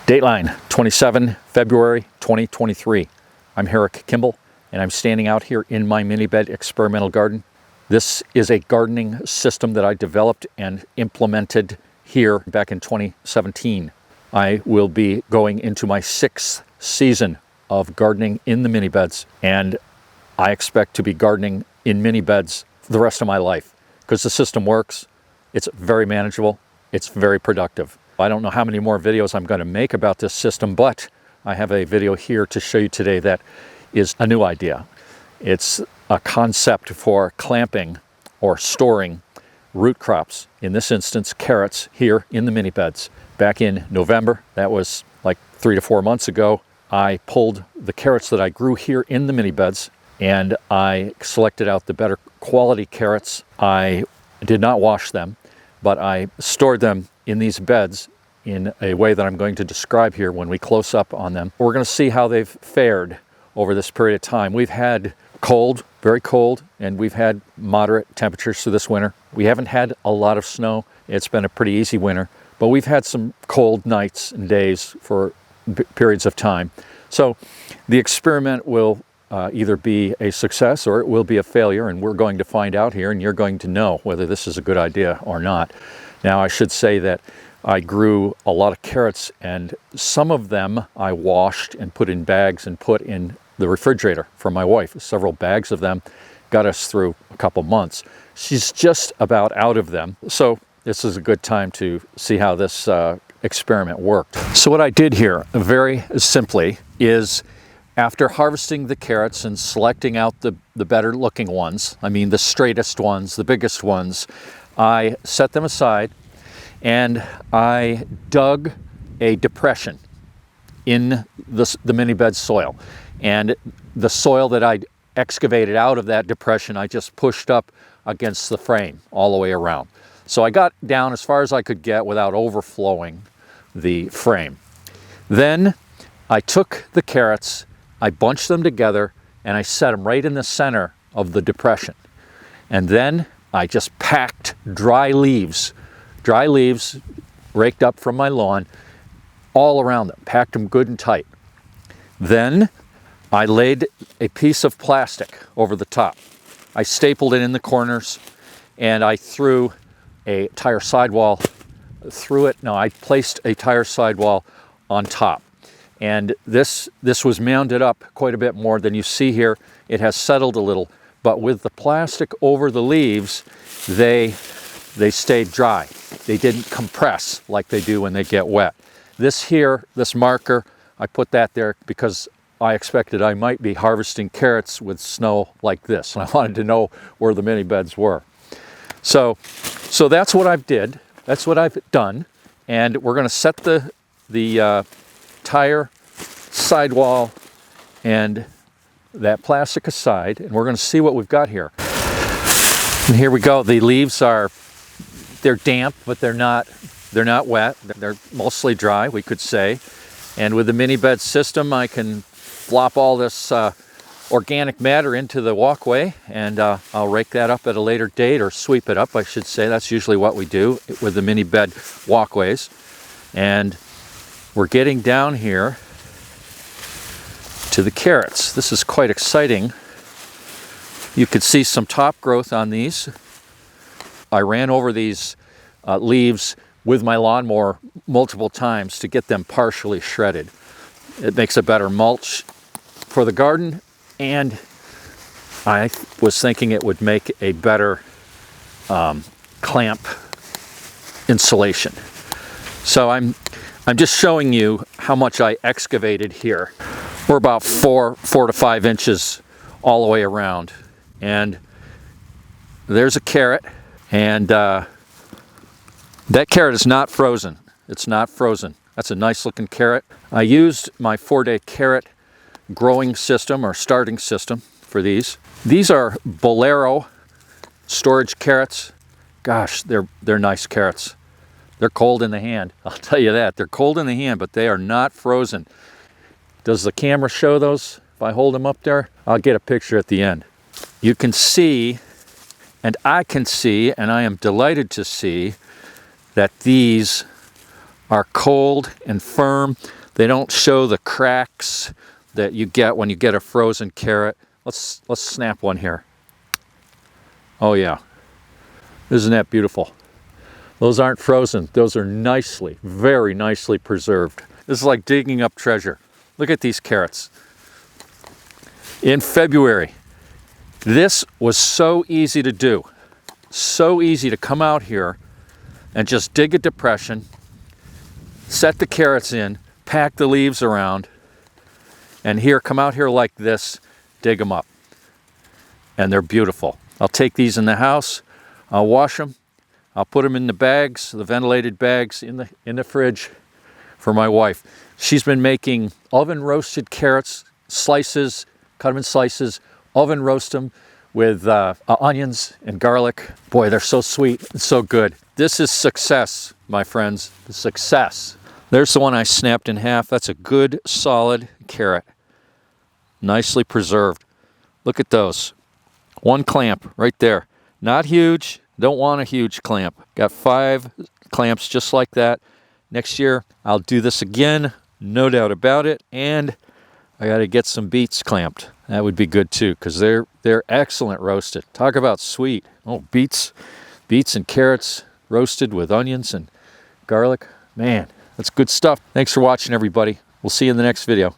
Dateline 27 February 2023. I'm Herrick Kimball and I'm standing out here in my mini bed experimental garden. This is a gardening system that I developed and implemented here back in 2017. I will be going into my 6th season of gardening in the mini beds, and I expect to be gardening in mini beds for the rest of my life because the system works. It's very manageable. It's very productive. I don't know how many more videos I'm going to make about this system, but I have a video here to show you today that is a new idea. It's a concept for clamping or storing root crops, in this instance carrots, here in the mini beds. Back in November, that was like 3 to 4 months ago, I pulled the carrots that I grew here in the mini beds and I selected out the better quality carrots. I did not wash them, but I stored them in these beds in a way that I'm going to describe here when we close up on them. We're going to see how they've fared over this period of time. We've had cold, very cold, and we've had moderate temperatures through this winter. We haven't had a lot of snow. It's been a pretty easy winter, but we've had some cold nights and days for periods of time. So the experiment will either be a success or it will be a failure, and we're going to find out here, and you're going to know whether this is a good idea or not. Now, I should say that I grew a lot of carrots, and some of them I washed and put in bags and put in the refrigerator for my wife. Several bags of them got us through a couple months. She's just about out of them, so this is a good time to see how this experiment worked. So what I did here, very simply, is after harvesting the carrots and selecting out the better looking ones, I mean the straightest ones, the biggest ones, I set them aside and I dug a depression in the mini bed soil. And the soil that I excavated out of that depression, I just pushed up against the frame all the way around. So I got down as far as I could get without overflowing the frame. Then I took the carrots, I bunched them together, and I set them right in the center of the depression. And then I just packed dry leaves raked up from my lawn all around them, packed them good and tight. Then I laid a piece of plastic over the top. I stapled it in the corners, and I threw a tire sidewall through it. No, I placed a tire sidewall on top. And this was mounded up quite a bit more than you see here. It has settled a little, but with the plastic over the leaves, they stayed dry. They didn't compress like they do when they get wet. This here, this marker, I put that there because I expected I might be harvesting carrots with snow like this, and I wanted to know where the mini beds were. So that's what I've did. That's what I've done, and we're going to set the tire sidewall and that plastic aside, and we're going to see what we've got here. And here we go. The leaves they're damp, but they're not wet. They're mostly dry, we could say. And with the mini bed system, I can flop all this organic matter into the walkway, and I'll rake that up at a later date, or sweep it up, I should say. That's usually what we do with the mini bed walkways. And we're getting down here to the carrots. This is quite exciting. You could see some top growth on these. I ran over these leaves with my lawnmower multiple times to get them partially shredded. It makes a better mulch for the garden, and I was thinking it would make a better clamp insulation. So I'm just showing you how much I excavated here. We're about 4 to 5 inches all the way around. And there's a carrot, and that carrot is not frozen. It's not frozen. That's a nice looking carrot. I used my 4-day carrot growing system or starting system for these. These are Bolero storage carrots. Gosh, they're nice carrots. They're cold in the hand, I'll tell you that. They're cold in the hand, but they are not frozen. Does the camera show those? If I hold them up there, I'll get a picture at the end. You can see, and I can see, and I am delighted to see, that these are cold and firm. They don't show the cracks that you get when you get a frozen carrot. Let's snap one here. Oh yeah, isn't that beautiful? Those aren't frozen. Those are nicely, very nicely preserved. This is like digging up treasure. Look at these carrots. In February, this was so easy to do. So easy to come out here and just dig a depression, set the carrots in, pack the leaves around, and here, come out here like this, dig them up. And they're beautiful. I'll take these in the house, I'll wash them, I'll put them in the bags, the ventilated bags in the fridge for my wife. She's been making oven roasted carrots, slices, cut them in slices, oven roast them with onions and garlic. Boy, they're so sweet and so good. This is success, my friends, success. There's the one I snapped in half. That's a good, solid carrot. Nicely preserved. Look at those. One clamp right there. Not huge. Don't want a huge clamp. Got 5 clamps just like that. Next year, I'll do this again. No doubt about it. And I got to get some beets clamped. That would be good too, because they're excellent roasted. Talk about sweet. Oh, beets and carrots roasted with onions and garlic. Man, that's good stuff. Thanks for watching, everybody. We'll see you in the next video.